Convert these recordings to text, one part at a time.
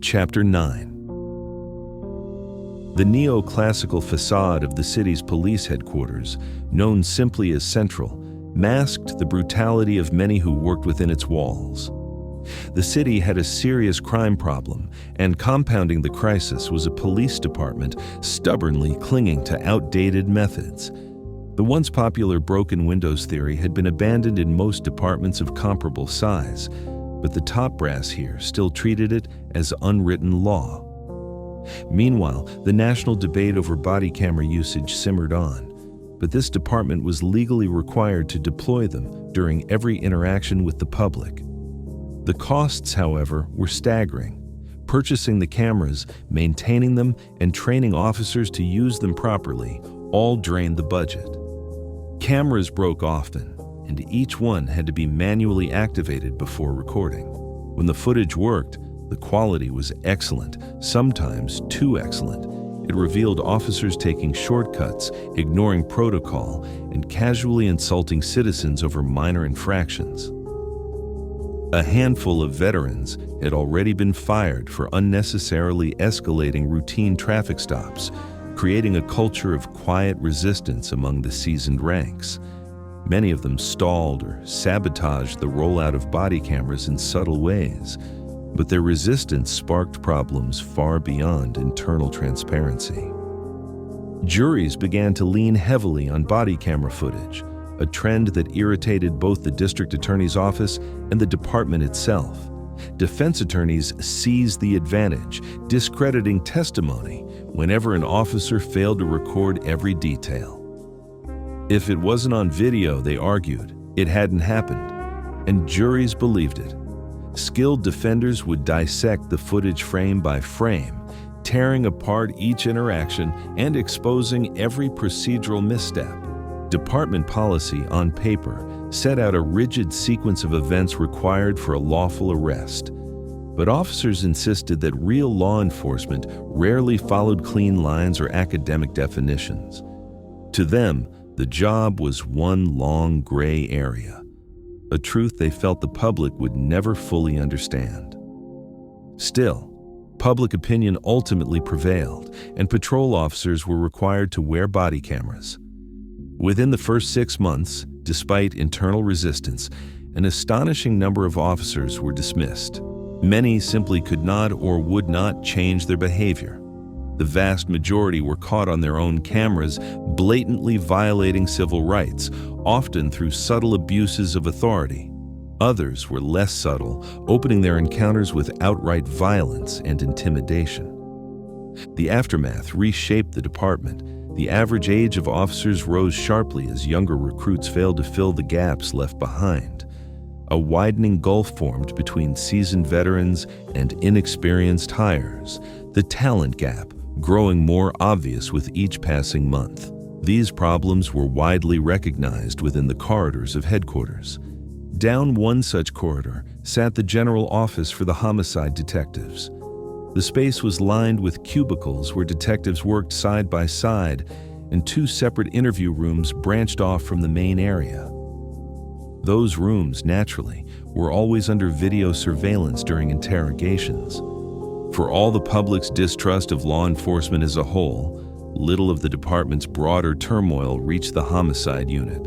Chapter 9. The neoclassical facade of the city's police headquarters, known simply as Central, masked the brutality of many who worked within its walls. The city had a serious crime problem, and compounding the crisis was a police department stubbornly clinging to outdated methods. The once popular broken windows theory had been abandoned in most departments of comparable size, but the top brass here still treated it as unwritten law. Meanwhile, the national debate over body camera usage simmered on, but this department was legally required to deploy them during every interaction with the public. The costs, however, were staggering. Purchasing the cameras, maintaining them, and training officers to use them properly all drained the budget. Cameras broke often, and each one had to be manually activated before recording. When the footage worked, the quality was excellent, sometimes too excellent. It revealed officers taking shortcuts, ignoring protocol, and casually insulting citizens over minor infractions. A handful of veterans had already been fired for unnecessarily escalating routine traffic stops, creating a culture of quiet resistance among the seasoned ranks. Many of them stalled or sabotaged the rollout of body cameras in subtle ways, but their resistance sparked problems far beyond internal transparency. Juries began to lean heavily on body camera footage, a trend that irritated both the district attorney's office and the department itself. Defense attorneys seized the advantage, discrediting testimony whenever an officer failed to record every detail. If it wasn't on video, they argued, it hadn't happened, and juries believed it. Skilled defenders would dissect the footage frame by frame, tearing apart each interaction and exposing every procedural misstep. Department policy, on paper, set out a rigid sequence of events required for a lawful arrest. But officers insisted that real law enforcement rarely followed clean lines or academic definitions. To them, the job was one long gray area, a truth they felt the public would never fully understand. Still, public opinion ultimately prevailed, and patrol officers were required to wear body cameras. Within the first 6 months, despite internal resistance, an astonishing number of officers were dismissed. Many simply could not or would not change their behavior. The vast majority were caught on their own cameras, blatantly violating civil rights, often through subtle abuses of authority. Others were less subtle, opening their encounters with outright violence and intimidation. The aftermath reshaped the department. The average age of officers rose sharply as younger recruits failed to fill the gaps left behind. A widening gulf formed between seasoned veterans and inexperienced hires, the talent gap growing more obvious with each passing month. These problems were widely recognized within the corridors of headquarters. Down one such corridor sat the general office for the homicide detectives. The space was lined with cubicles where detectives worked side by side, and 2 separate interview rooms branched off from the main area. Those rooms, naturally, were always under video surveillance during interrogations. For all the public's distrust of law enforcement as a whole, little of the department's broader turmoil reached the homicide unit.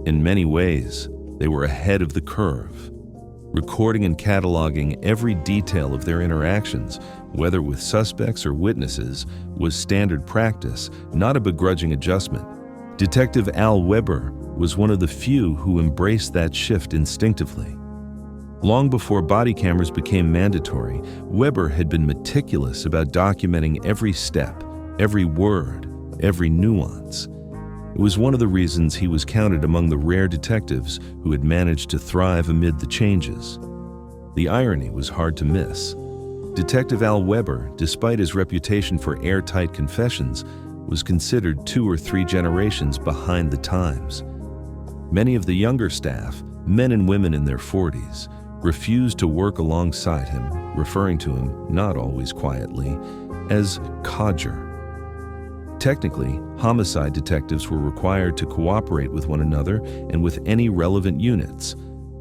In many ways, they were ahead of the curve. Recording and cataloging every detail of their interactions, whether with suspects or witnesses, was standard practice, not a begrudging adjustment. Detective Al Weber was one of the few who embraced that shift instinctively. Long before body cameras became mandatory, Weber had been meticulous about documenting every step, every word, every nuance. It was one of the reasons he was counted among the rare detectives who had managed to thrive amid the changes. The irony was hard to miss. Detective Al Weber, despite his reputation for airtight confessions, was considered 2 or 3 generations behind the times. Many of the younger staff, men and women in their 40s, refused to work alongside him, referring to him, not always quietly, as codger. Technically, homicide detectives were required to cooperate with one another and with any relevant units,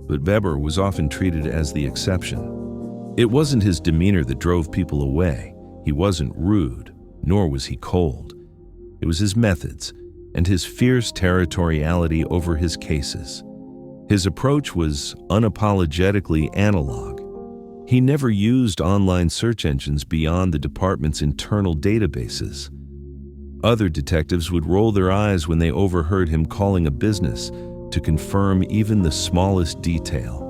but Weber was often treated as the exception. It wasn't his demeanor that drove people away. He wasn't rude, nor was he cold. It was his methods and his fierce territoriality over his cases. His approach was unapologetically analog. He never used online search engines beyond the department's internal databases. Other detectives would roll their eyes when they overheard him calling a business to confirm even the smallest detail,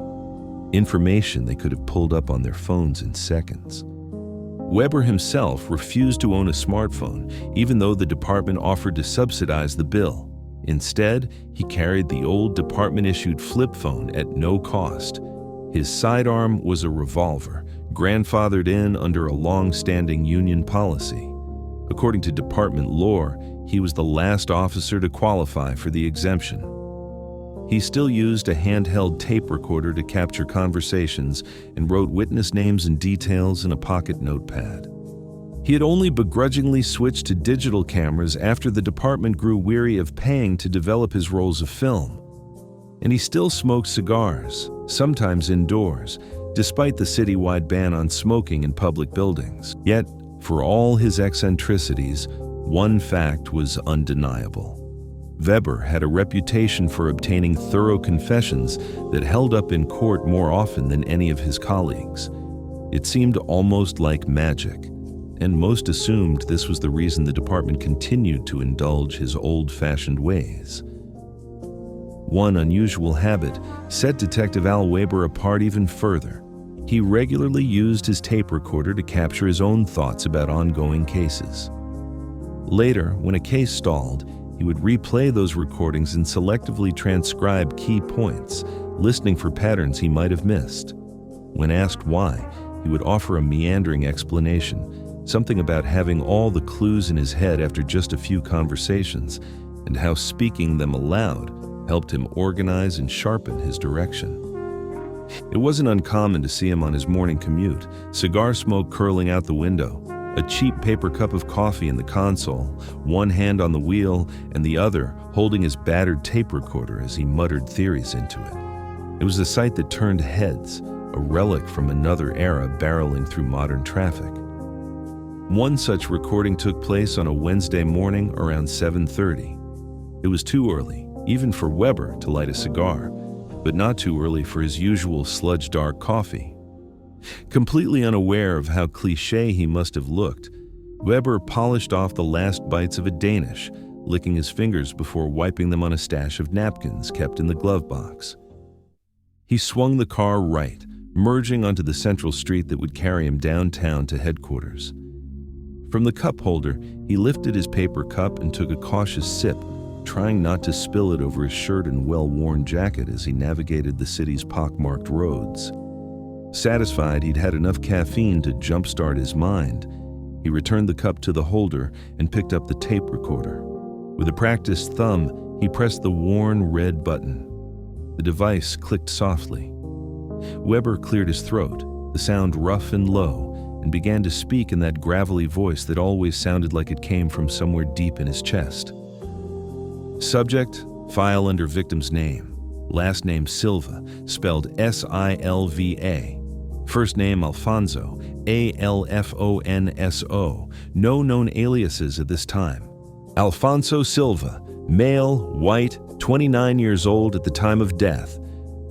information they could have pulled up on their phones in seconds. Weber himself refused to own a smartphone, even though the department offered to subsidize the bill. Instead, he carried the old department-issued flip phone at no cost. His sidearm was a revolver, grandfathered in under a long-standing union policy. According to department lore, he was the last officer to qualify for the exemption. He still used a handheld tape recorder to capture conversations and wrote witness names and details in a pocket notepad. He had only begrudgingly switched to digital cameras after the department grew weary of paying to develop his rolls of film. And he still smoked cigars, sometimes indoors, despite the citywide ban on smoking in public buildings. Yet, for all his eccentricities, one fact was undeniable. Weber had a reputation for obtaining thorough confessions that held up in court more often than any of his colleagues. It seemed almost like magic, and most assumed this was the reason the department continued to indulge his old-fashioned ways. One unusual habit set Detective Al Weber apart even further. He regularly used his tape recorder to capture his own thoughts about ongoing cases. Later, when a case stalled, he would replay those recordings and selectively transcribe key points, listening for patterns he might have missed. When asked why, he would offer a meandering explanation, something about having all the clues in his head after just a few conversations, and how speaking them aloud helped him organize and sharpen his direction. It wasn't uncommon to see him on his morning commute, cigar smoke curling out the window, a cheap paper cup of coffee in the console, one hand on the wheel and the other holding his battered tape recorder as he muttered theories into it. It was a sight that turned heads, a relic from another era barreling through modern traffic. One such recording took place on a Wednesday morning around 7:30. It was too early, even for Weber to light a cigar, but not too early for his usual sludge-dark coffee. Completely unaware of how cliché he must have looked, Weber polished off the last bites of a Danish, licking his fingers before wiping them on a stash of napkins kept in the glove box. He swung the car right, merging onto the central street that would carry him downtown to headquarters. From the cup holder, he lifted his paper cup and took a cautious sip, trying not to spill it over his shirt and well-worn jacket as he navigated the city's pockmarked roads. Satisfied he'd had enough caffeine to jumpstart his mind, he returned the cup to the holder and picked up the tape recorder. With a practiced thumb, he pressed the worn red button. The device clicked softly. Weber cleared his throat, the sound rough and low, and began to speak in that gravelly voice that always sounded like it came from somewhere deep in his chest. Subject, file under victim's name. Last name Silva, spelled S-I-L-V-A. First name Alfonso, A-L-F-O-N-S-O. No known aliases at this time. Alfonso Silva, male, white, 29 years old at the time of death.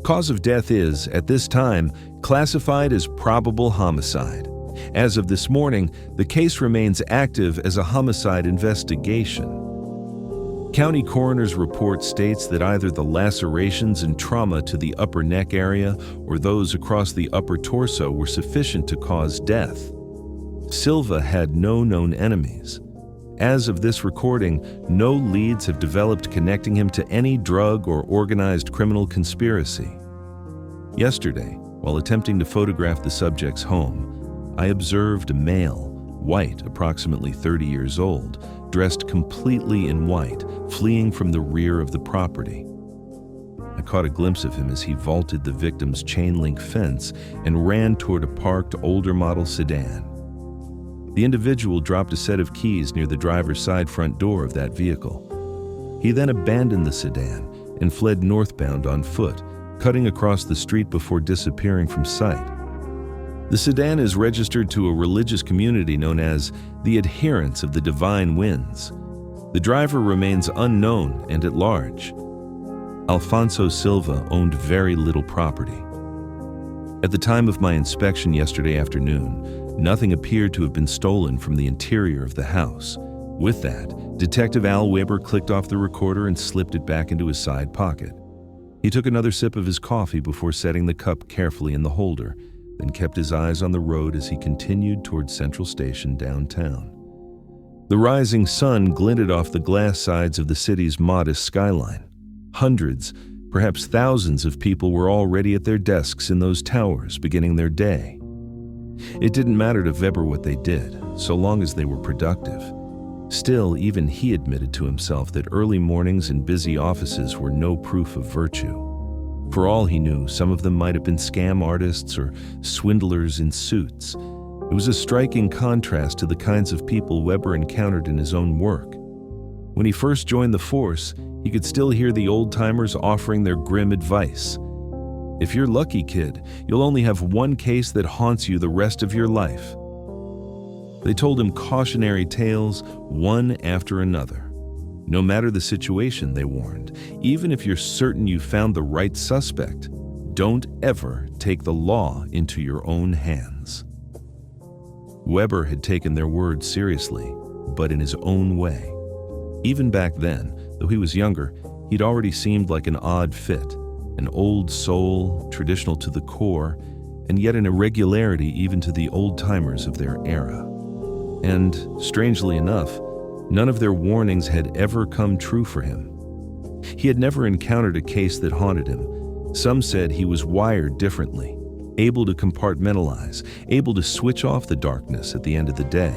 Cause of death is, at this time, classified as probable homicide. As of this morning, the case remains active as a homicide investigation. County coroner's report states that either the lacerations and trauma to the upper neck area or those across the upper torso were sufficient to cause death. Silva had no known enemies. As of this recording, no leads have developed connecting him to any drug or organized criminal conspiracy. Yesterday, while attempting to photograph the subject's home, I observed a male, white, approximately 30 years old, dressed completely in white, fleeing from the rear of the property. I caught a glimpse of him as he vaulted the victim's chain-link fence and ran toward a parked older model sedan. The individual dropped a set of keys near the driver's side front door of that vehicle. He then abandoned the sedan and fled northbound on foot, cutting across the street before disappearing from sight. The sedan is registered to a religious community known as the Adherents of the Divine Winds. The driver remains unknown and at large. Alfonso Silva owned very little property. At the time of my inspection yesterday afternoon, nothing appeared to have been stolen from the interior of the house. With that, Detective Al Weber clicked off the recorder and slipped it back into his side pocket. He took another sip of his coffee before setting the cup carefully in the holder, then kept his eyes on the road as he continued toward Central Station downtown. The rising sun glinted off the glass sides of the city's modest skyline. Hundreds, perhaps thousands of people were already at their desks in those towers beginning their day. It didn't matter to Weber what they did, so long as they were productive. Still, even he admitted to himself that early mornings in busy offices were no proof of virtue. For all he knew, some of them might have been scam artists or swindlers in suits. It was a striking contrast to the kinds of people Weber encountered in his own work. When he first joined the force, he could still hear the old-timers offering their grim advice. If you're lucky, kid, you'll only have one case that haunts you the rest of your life. They told him cautionary tales, one after another. No matter the situation, they warned, even if you're certain you found the right suspect, don't ever take the law into your own hands. Weber had taken their words seriously, but in his own way. Even back then, though he was younger, he'd already seemed like an odd fit, an old soul, traditional to the core, and yet an irregularity even to the old-timers of their era. And, strangely enough, none of their warnings had ever come true for him. He had never encountered a case that haunted him. Some said he was wired differently, able to compartmentalize, able to switch off the darkness at the end of the day.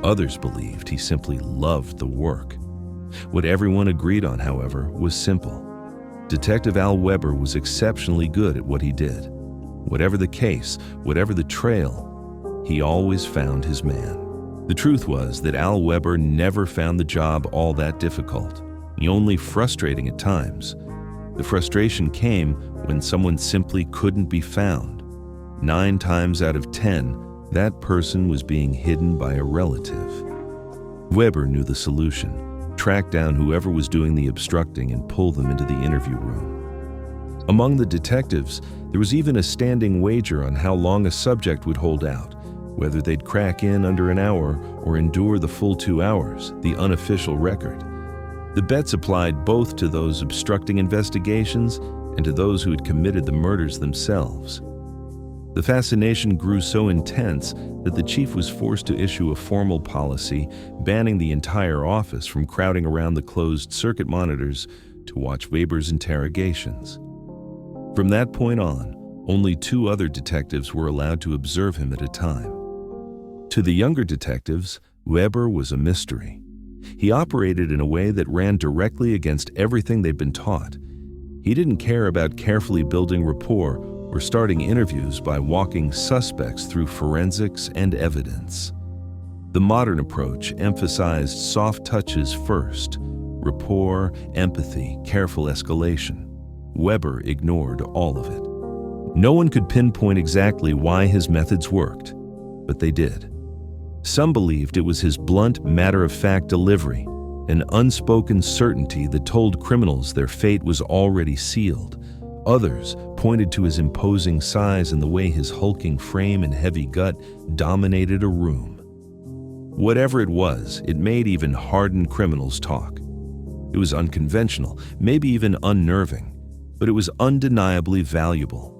Others believed he simply loved the work. What everyone agreed on, however, was simple. Detective Al Weber was exceptionally good at what he did. Whatever the case, whatever the trail, he always found his man. The truth was that Al Weber never found the job all that difficult, only frustrating at times. The frustration came when someone simply couldn't be found. 9 times out of 10, that person was being hidden by a relative. Weber knew the solution: track down whoever was doing the obstructing and pull them into the interview room. Among the detectives, there was even a standing wager on how long a subject would hold out, whether they'd crack in under an hour or endure the full 2 hours, the unofficial record. The bets applied both to those obstructing investigations and to those who had committed the murders themselves. The fascination grew so intense that the chief was forced to issue a formal policy banning the entire office from crowding around the closed circuit monitors to watch Weber's interrogations. From that point on, only 2 other detectives were allowed to observe him at a time. To the younger detectives, Weber was a mystery. He operated in a way that ran directly against everything they'd been taught. He didn't care about carefully building rapport or starting interviews by walking suspects through forensics and evidence. The modern approach emphasized soft touches first: rapport, empathy, careful escalation. Weber ignored all of it. No one could pinpoint exactly why his methods worked, but they did. Some believed it was his blunt, matter-of-fact delivery, an unspoken certainty that told criminals their fate was already sealed. Others pointed to his imposing size and the way his hulking frame and heavy gut dominated a room. Whatever it was, it made even hardened criminals talk. It was unconventional, maybe even unnerving, but it was undeniably valuable.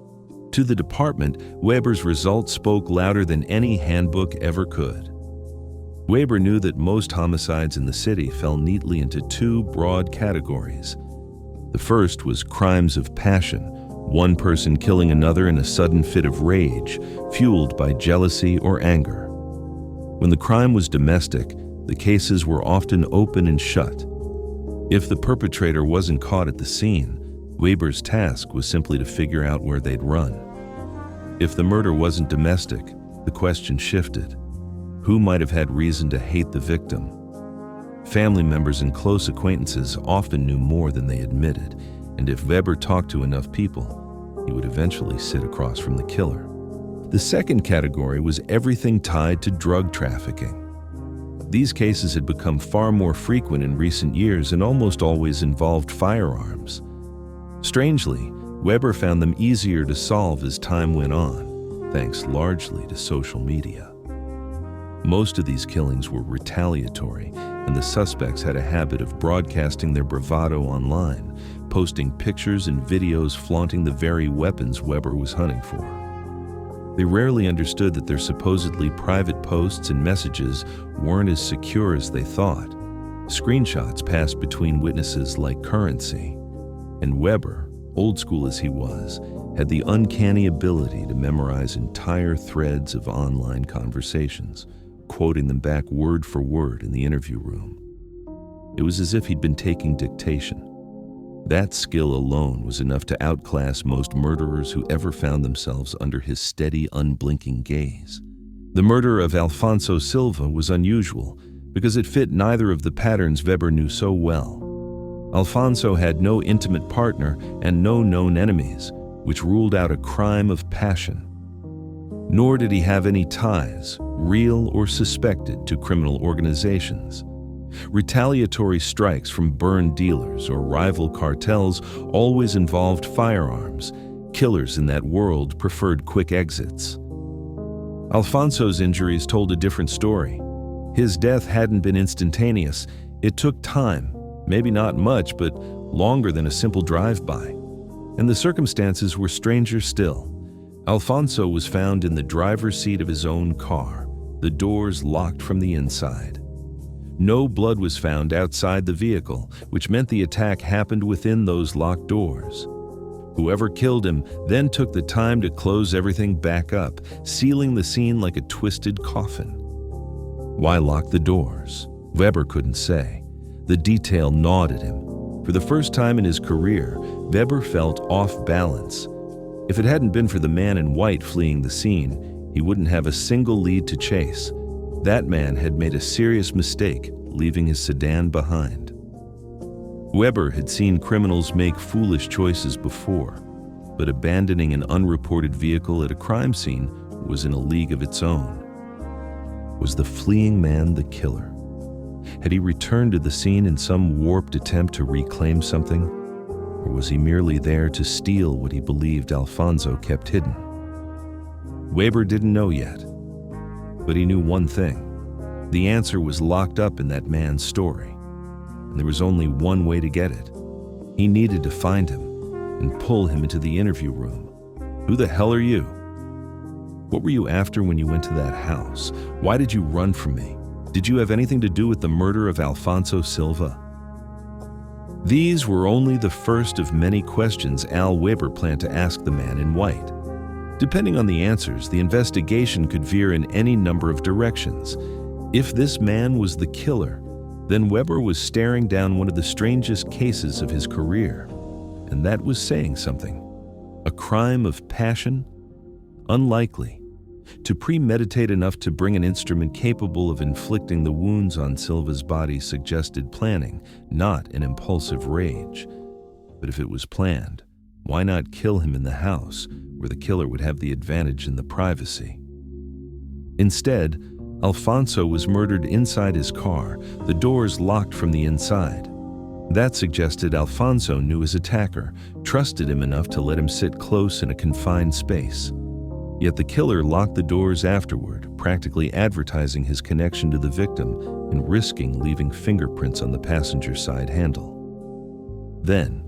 To the department, Weber's results spoke louder than any handbook ever could. Weber knew that most homicides in the city fell neatly into 2 broad categories. The first was crimes of passion, one person killing another in a sudden fit of rage, fueled by jealousy or anger. When the crime was domestic, the cases were often open and shut. If the perpetrator wasn't caught at the scene, Weber's task was simply to figure out where they'd run. If the murder wasn't domestic, the question shifted. Who might have had reason to hate the victim? Family members and close acquaintances often knew more than they admitted, and if Weber talked to enough people, he would eventually sit across from the killer. The second category was everything tied to drug trafficking. These cases had become far more frequent in recent years and almost always involved firearms. Strangely, Weber found them easier to solve as time went on, thanks largely to social media. Most of these killings were retaliatory, and the suspects had a habit of broadcasting their bravado online, posting pictures and videos flaunting the very weapons Weber was hunting for. They rarely understood that their supposedly private posts and messages weren't as secure as they thought. Screenshots passed between witnesses like currency, and Weber, old school as he was, had the uncanny ability to memorize entire threads of online conversations, quoting them back word for word in the interview room. It was as if he'd been taking dictation. That skill alone was enough to outclass most murderers who ever found themselves under his steady, unblinking gaze. The murder of Alfonso Silva was unusual because it fit neither of the patterns Weber knew so well. Alfonso had no intimate partner and no known enemies, which ruled out a crime of passion. Nor did he have any ties, real or suspected, to criminal organizations. Retaliatory strikes from burned dealers or rival cartels always involved firearms. Killers in that world preferred quick exits. Alfonso's injuries told a different story. His death hadn't been instantaneous. It took time, maybe not much, but longer than a simple drive-by. And the circumstances were stranger still. Alfonso was found in the driver's seat of his own car, the doors locked from the inside. No blood was found outside the vehicle, which meant the attack happened within those locked doors. Whoever killed him then took the time to close everything back up, sealing the scene like a twisted coffin. Why lock the doors? Weber couldn't say. The detail gnawed at him. For the first time in his career, Weber felt off balance. If it hadn't been for the man in white fleeing the scene, he wouldn't have a single lead to chase. That man had made a serious mistake, leaving his sedan behind. Weber had seen criminals make foolish choices before, but abandoning an unreported vehicle at a crime scene was in a league of its own. Was the fleeing man the killer? Had he returned to the scene in some warped attempt to reclaim something? Or was he merely there to steal what he believed Alfonso kept hidden? Weber didn't know yet. But he knew one thing. The answer was locked up in that man's story, and there was only one way to get it. He needed to find him and pull him into the interview room. Who the hell are you? What were you after when you went to that house? Why did you run from me? Did you have anything to do with the murder of Alfonso Silva? These were only the first of many questions Al Weber planned to ask the man in white. Depending on the answers, the investigation could veer in any number of directions. If this man was the killer, then Weber was staring down one of the strangest cases of his career. And that was saying something. A crime of passion? Unlikely. To premeditate enough to bring an instrument capable of inflicting the wounds on Silva's body suggested planning, not an impulsive rage. But if it was planned, why not kill him in the house, where the killer would have the advantage in the privacy? Instead, Alfonso was murdered inside his car, the doors locked from the inside. That suggested Alfonso knew his attacker, trusted him enough to let him sit close in a confined space. Yet the killer locked the doors afterward, practically advertising his connection to the victim and risking leaving fingerprints on the passenger side handle. Then,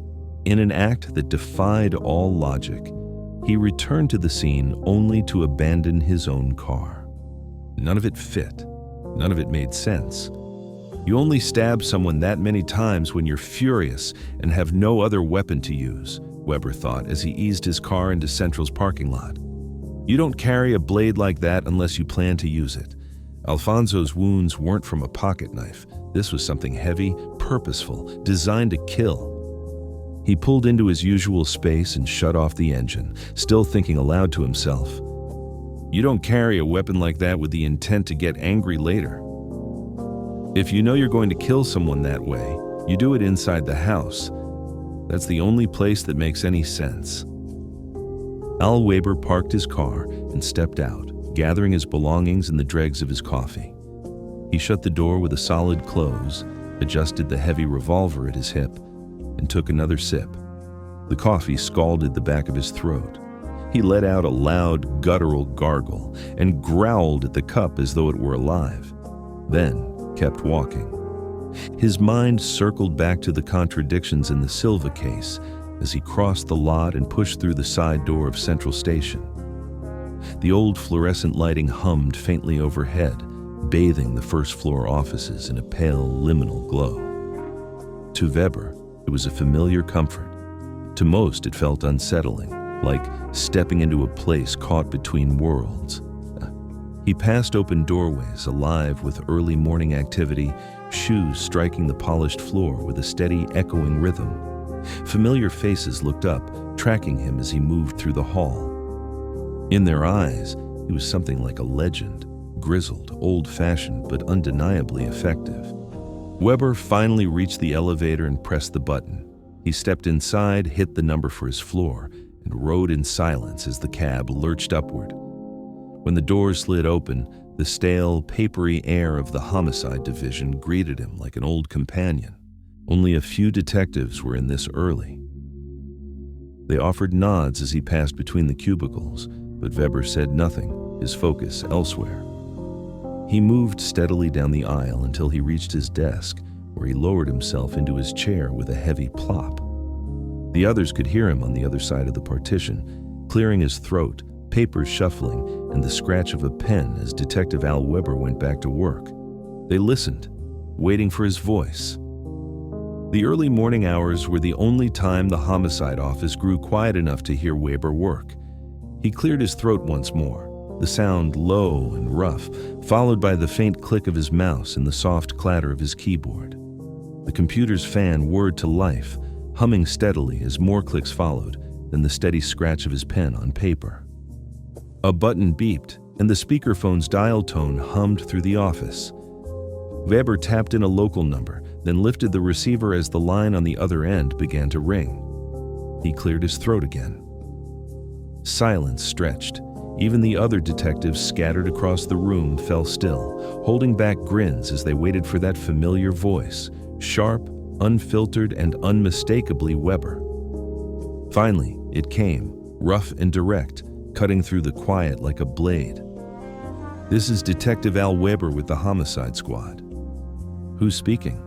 in an act that defied all logic, he returned to the scene only to abandon his own car. None of it fit. None of it made sense. You only stab someone that many times when you're furious and have no other weapon to use, Weber thought as he eased his car into Central's parking lot. You don't carry a blade like that unless you plan to use it. Alfonso's wounds weren't from a pocket knife. This was something heavy, purposeful, designed to kill. He pulled into his usual space and shut off the engine, still thinking aloud to himself. You don't carry a weapon like that with the intent to get angry later. If you know you're going to kill someone that way, you do it inside the house. That's the only place that makes any sense. Al Weber parked his car and stepped out, gathering his belongings and the dregs of his coffee. He shut the door with a solid close, adjusted the heavy revolver at his hip, and took another sip. The coffee scalded the back of his throat. He let out a loud, guttural gargle and growled at the cup as though it were alive, then kept walking. His mind circled back to the contradictions in the Silva case as he crossed the lot and pushed through the side door of Central Station. The old fluorescent lighting hummed faintly overhead, bathing the first-floor offices in a pale, liminal glow. To Weber, it was a familiar comfort. To most, it felt unsettling, like stepping into a place caught between worlds. He passed open doorways alive with early morning activity, shoes striking the polished floor with a steady, echoing rhythm. Familiar faces looked up, tracking him as he moved through the hall. In their eyes, he was something like a legend, grizzled, old-fashioned, but undeniably effective. Weber finally reached the elevator and pressed the button. He stepped inside, hit the number for his floor, and rode in silence as the cab lurched upward. When the doors slid open, the stale, papery air of the homicide division greeted him like an old companion. Only a few detectives were in this early. They offered nods as he passed between the cubicles, but Weber said nothing, his focus elsewhere. He moved steadily down the aisle until he reached his desk, where he lowered himself into his chair with a heavy plop. The others could hear him on the other side of the partition, clearing his throat, papers shuffling, and the scratch of a pen as Detective Al Weber went back to work. They listened, waiting for his voice. The early morning hours were the only time the homicide office grew quiet enough to hear Weber work. He cleared his throat once more, the sound low and rough, followed by the faint click of his mouse and the soft clatter of his keyboard. The computer's fan whirred to life, humming steadily as more clicks followed, then the steady scratch of his pen on paper. A button beeped, and the speakerphone's dial tone hummed through the office. Weber tapped in a local number, then lifted the receiver as the line on the other end began to ring. He cleared his throat again. Silence stretched. Even the other detectives scattered across the room fell still, holding back grins as they waited for that familiar voice, sharp, unfiltered, and unmistakably Weber. Finally, it came, rough and direct, cutting through the quiet like a blade. "This is Detective Al Weber with the Homicide Squad." "Who's speaking?"